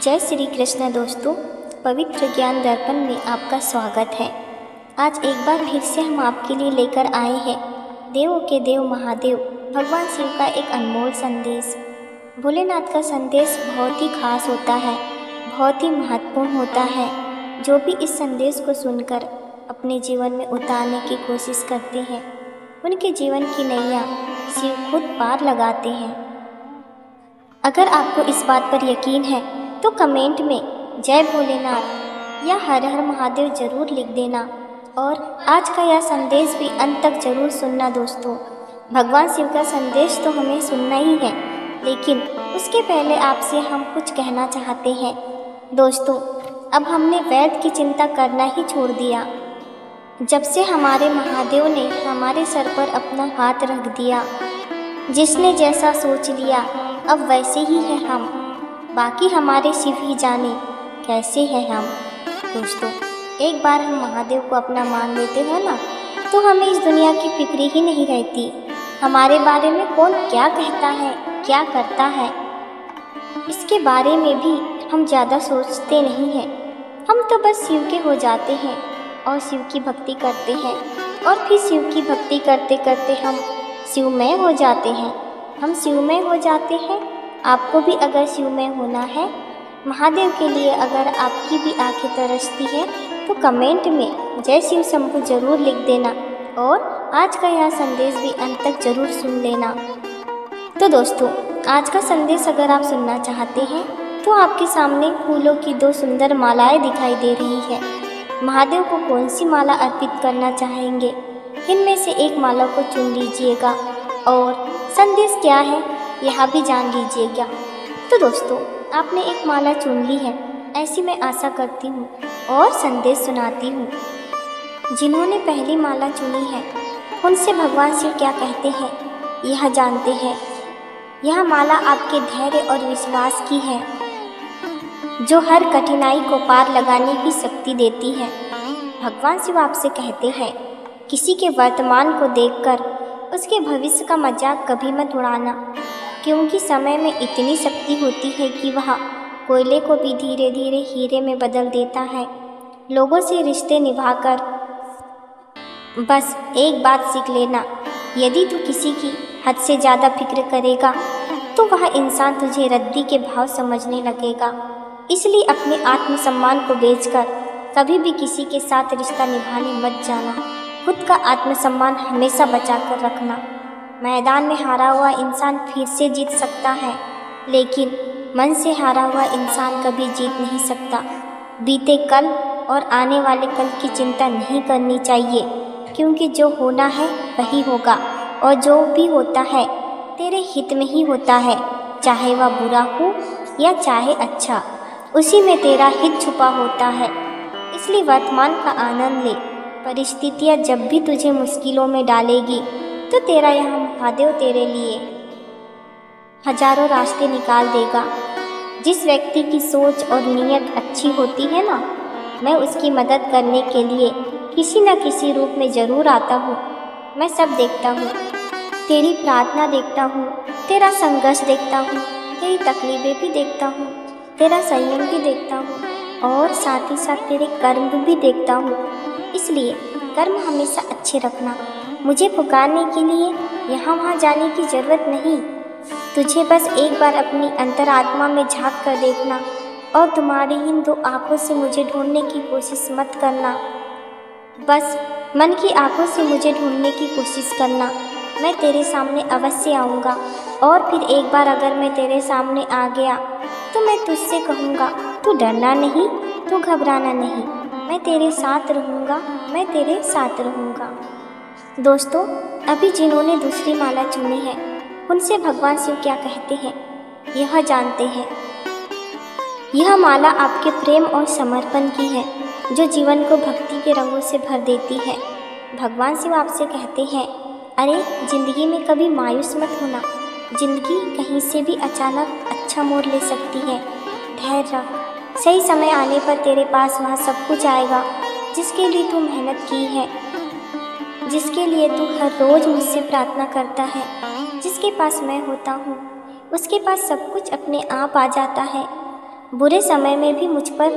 जय श्री कृष्ण दोस्तों, पवित्र ज्ञान दर्पण में आपका स्वागत है। आज एक बार फिर से हम आपके लिए लेकर आए हैं देवों के देव महादेव भगवान शिव का एक अनमोल संदेश। भोलेनाथ का संदेश बहुत ही खास होता है, बहुत ही महत्वपूर्ण होता है। जो भी इस संदेश को सुनकर अपने जीवन में उतारने की कोशिश करते हैं, उनके जीवन की नैया शिव खुद पार लगाते हैं। अगर आपको इस बात पर यकीन है तो कमेंट में जय भोलेनाथ या हर हर महादेव जरूर लिख देना और आज का यह संदेश भी अंत तक जरूर सुनना दोस्तों। भगवान शिव का संदेश तो हमें सुनना ही है, लेकिन उसके पहले आपसे हम कुछ कहना चाहते हैं। दोस्तों, अब हमने वैद्य की चिंता करना ही छोड़ दिया। जब से हमारे महादेव ने हमारे सर पर अपना हाथ रख दिया, जिसने जैसा सोच लिया अब वैसे ही है हम, बाकी हमारे शिव ही जाने कैसे हैं हम। दोस्तों, एक बार हम महादेव को अपना मान लेते हैं ना, तो हमें इस दुनिया की फिक्र ही नहीं रहती। हमारे बारे में कौन क्या कहता है, क्या करता है, इसके बारे में भी हम ज़्यादा सोचते नहीं हैं। हम तो बस शिव के हो जाते हैं और शिव की भक्ति करते हैं, और फिर शिव की भक्ति करते करते हम शिवमय हो जाते हैं। हम शिवमय हो जाते हैं। आपको भी अगर शिवमय होना है, महादेव के लिए अगर आपकी भी आंखें तरसती है, तो कमेंट में जय शिव शंभू जरूर लिख देना और आज का यह संदेश भी अंत तक जरूर सुन लेना। तो दोस्तों, आज का संदेश अगर आप सुनना चाहते हैं तो आपके सामने फूलों की दो सुंदर मालाएं दिखाई दे रही है। महादेव को कौन सी माला अर्पित करना चाहेंगे, इनमें से एक माला को चुन लीजिएगा और संदेश क्या है यह भी जान लीजिएगा। तो दोस्तों, आपने एक माला चुन ली है, ऐसी मैं आशा करती हूँ और संदेश सुनाती हूँ। जिन्होंने पहली माला चुनी है उनसे भगवान शिव क्या कहते हैं यह जानते हैं। यह माला आपके धैर्य और विश्वास की है, जो हर कठिनाई को पार लगाने की शक्ति देती है। भगवान शिव आपसे कहते हैं, किसी के वर्तमान को देखकर उसके भविष्य का मजाक कभी मत उड़ाना, क्योंकि समय में इतनी शक्ति होती है कि वह कोयले को भी धीरे धीरे हीरे में बदल देता है। लोगों से रिश्ते निभाकर बस एक बात सीख लेना, यदि तू किसी की हद से ज़्यादा फिक्र करेगा तो वह इंसान तुझे रद्दी के भाव समझने लगेगा। इसलिए अपने आत्मसम्मान को बेचकर कभी भी किसी के साथ रिश्ता निभाने मत जाना। खुद का आत्मसम्मान हमेशा बचा कर रखना। मैदान में हारा हुआ इंसान फिर से जीत सकता है, लेकिन मन से हारा हुआ इंसान कभी जीत नहीं सकता। बीते कल और आने वाले कल की चिंता नहीं करनी चाहिए, क्योंकि जो होना है वही होगा, और जो भी होता है तेरे हित में ही होता है। चाहे वह बुरा हो या चाहे अच्छा, उसी में तेरा हित छुपा होता है। इसलिए वर्तमान का आनंद ले। परिस्थितियाँ जब भी तुझे मुश्किलों में डालेगी, तो तेरा यह महादेव तेरे लिए हजारों रास्ते निकाल देगा। जिस व्यक्ति की सोच और नीयत अच्छी होती है ना, मैं उसकी मदद करने के लिए किसी न किसी रूप में ज़रूर आता हूँ। मैं सब देखता हूँ, तेरी प्रार्थना देखता हूँ, तेरा संघर्ष देखता हूँ, तेरी तकलीफें भी देखता हूँ, तेरा संयम भी देखता हूँ और साथ ही साथ तेरे कर्म भी देखता हूँ। इसलिए कर्म हमेशा अच्छे रखना। मुझे पुकारने के लिए यहाँ वहाँ जाने की ज़रूरत नहीं। तुझे बस एक बार अपनी अंतरात्मा में झांक कर देखना, और तुम्हारी इन दो आँखों से मुझे ढूंढने की कोशिश मत करना। बस मन की आँखों से मुझे ढूंढने की कोशिश करना। मैं तेरे सामने अवश्य आऊँगा, और फिर एक बार अगर मैं तेरे सामने आ गया तो मैं तुझसे कहूँगा, तू डरना नहीं, तू घबराना नहीं, मैं तेरे साथ रहूँगा, मैं तेरे साथ रहूँगा। दोस्तों, अभी जिन्होंने दूसरी माला चुनी है उनसे भगवान शिव क्या कहते हैं यह जानते हैं। यह माला आपके प्रेम और समर्पण की है, जो जीवन को भक्ति के रंगों से भर देती है। भगवान शिव आपसे कहते हैं, अरे जिंदगी में कभी मायूस मत होना। जिंदगी कहीं से भी अचानक अच्छा मोड़ ले सकती है। धैर्य रख, सही समय आने पर तेरे पास वह सब कुछ आएगा जिसके लिए तू मेहनत की है, जिसके लिए तू हर रोज़ मुझसे प्रार्थना करता है। जिसके पास मैं होता हूँ उसके पास सब कुछ अपने आप आ जाता है। बुरे समय में भी मुझ पर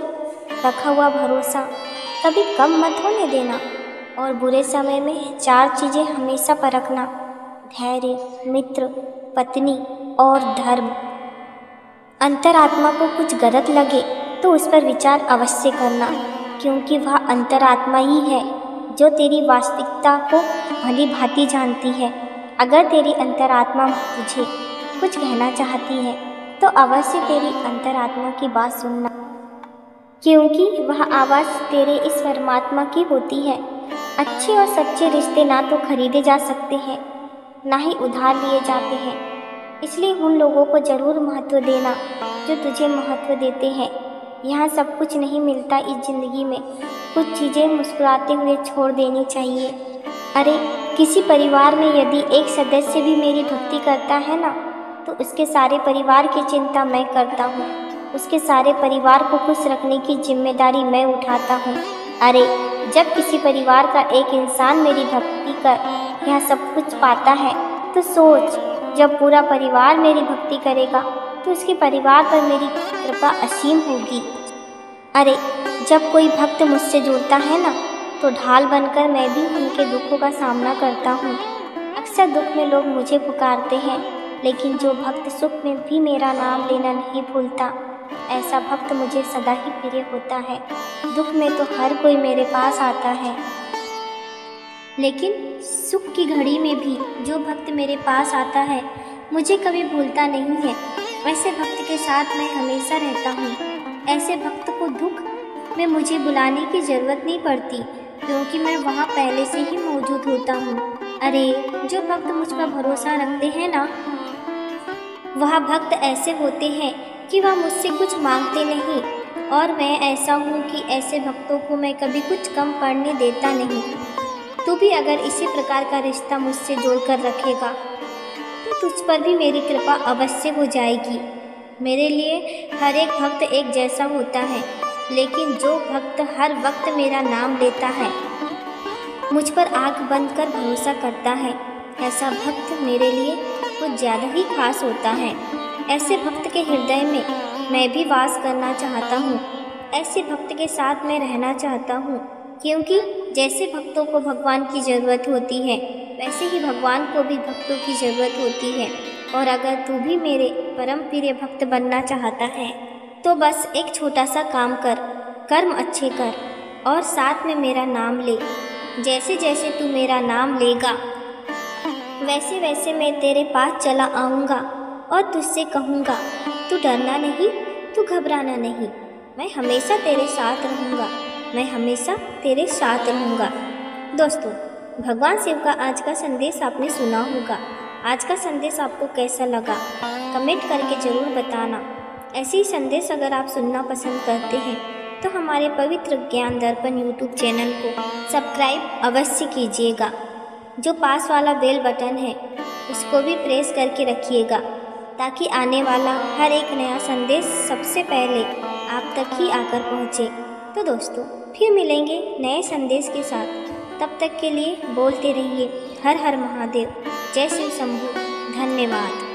रखा हुआ भरोसा कभी कम मत होने देना। और बुरे समय में 4 चीज़ें हमेशा परखना: धैर्य, मित्र, पत्नी और धर्म। अंतरात्मा को कुछ गलत लगे तो उस पर विचार अवश्य करना, क्योंकि वह अंतरात्मा ही है जो तेरी वास्तविकता को भली भांति जानती है। अगर तेरी अंतरात्मा तुझे कुछ कहना चाहती है तो अवश्य तेरी अंतरात्मा की बात सुनना, क्योंकि वह आवाज़ तेरे इस परमात्मा की होती है। अच्छे और सच्चे रिश्ते ना तो खरीदे जा सकते हैं, ना ही उधार लिए जाते हैं। इसलिए उन लोगों को ज़रूर महत्व देना जो तुझे महत्व देते हैं। यहाँ सब कुछ नहीं मिलता इस ज़िंदगी में, कुछ चीज़ें मुस्कुराते हुए छोड़ देनी चाहिए। अरे, किसी परिवार में यदि एक सदस्य भी मेरी भक्ति करता है ना, तो उसके सारे परिवार की चिंता मैं करता हूँ, उसके सारे परिवार को खुश रखने की जिम्मेदारी मैं उठाता हूँ। अरे, जब किसी परिवार का एक इंसान मेरी भक्ति कर यह सब कुछ पाता है, तो सोच, जब पूरा परिवार मेरी भक्ति करेगा तो उसके परिवार पर मेरी कृपा असीम होगी। अरे, जब कोई भक्त मुझसे जुड़ता है ना, तो ढाल बनकर मैं भी उनके दुखों का सामना करता हूँ। अक्सर दुख में लोग मुझे पुकारते हैं, लेकिन जो भक्त सुख में भी मेरा नाम लेना नहीं भूलता, ऐसा भक्त मुझे सदा ही प्रिय होता है। दुख में तो हर कोई मेरे पास आता है, लेकिन सुख की घड़ी में भी जो भक्त मेरे पास आता है मुझे कभी भूलता नहीं है। ऐसे भक्त के साथ मैं हमेशा रहता हूँ। ऐसे भक्त को दुख में मुझे बुलाने की ज़रूरत नहीं पड़ती, क्योंकि मैं वहाँ पहले से ही मौजूद होता हूँ। अरे, जो भक्त मुझ पर भरोसा रखते हैं ना, वह भक्त ऐसे होते हैं कि वह मुझसे कुछ मांगते नहीं, और मैं ऐसा हूँ कि ऐसे भक्तों को मैं कभी कुछ कम पड़ने देता नहीं। तू भी अगर इसी प्रकार का रिश्ता मुझसे जोड़कर रखेगा तो तुझ पर भी मेरी कृपा अवश्य हो जाएगी। मेरे लिए हर एक भक्त एक जैसा होता है, लेकिन जो भक्त हर वक्त मेरा नाम लेता है, मुझ पर आँख बंद कर भरोसा करता है, ऐसा भक्त मेरे लिए कुछ ज़्यादा ही खास होता है। ऐसे भक्त के हृदय में मैं भी वास करना चाहता हूँ। ऐसे भक्त के साथ मैं रहना चाहता हूँ, क्योंकि जैसे भक्तों को भगवान की ज़रूरत होती है, वैसे ही भगवान को भी भक्तों की ज़रूरत होती है। और अगर तू भी मेरे परम प्रिय भक्त बनना चाहता है तो बस एक छोटा सा काम कर, कर्म अच्छे कर और साथ में मेरा नाम ले। जैसे जैसे तू मेरा नाम लेगा, वैसे वैसे मैं तेरे पास चला आऊँगा और तुझसे कहूँगा, तू डरना नहीं, तू घबराना नहीं, मैं हमेशा तेरे साथ रहूँगा, मैं हमेशा तेरे साथ रहूँगा। दोस्तों, भगवान शिव का आज का संदेश आपने सुना होगा। आज का संदेश आपको कैसा लगा कमेंट करके ज़रूर बताना। ऐसे ही संदेश अगर आप सुनना पसंद करते हैं तो हमारे पवित्र ज्ञान दर्पण यूट्यूब चैनल को सब्सक्राइब अवश्य कीजिएगा। जो पास वाला बेल बटन है उसको भी प्रेस करके रखिएगा, ताकि आने वाला हर एक नया संदेश सबसे पहले आप तक ही आकर पहुँचे। तो दोस्तों, फिर मिलेंगे नए संदेश के साथ। तब तक के लिए बोलते रहिए हर हर महादेव, जय शिव शंभू। धन्यवाद।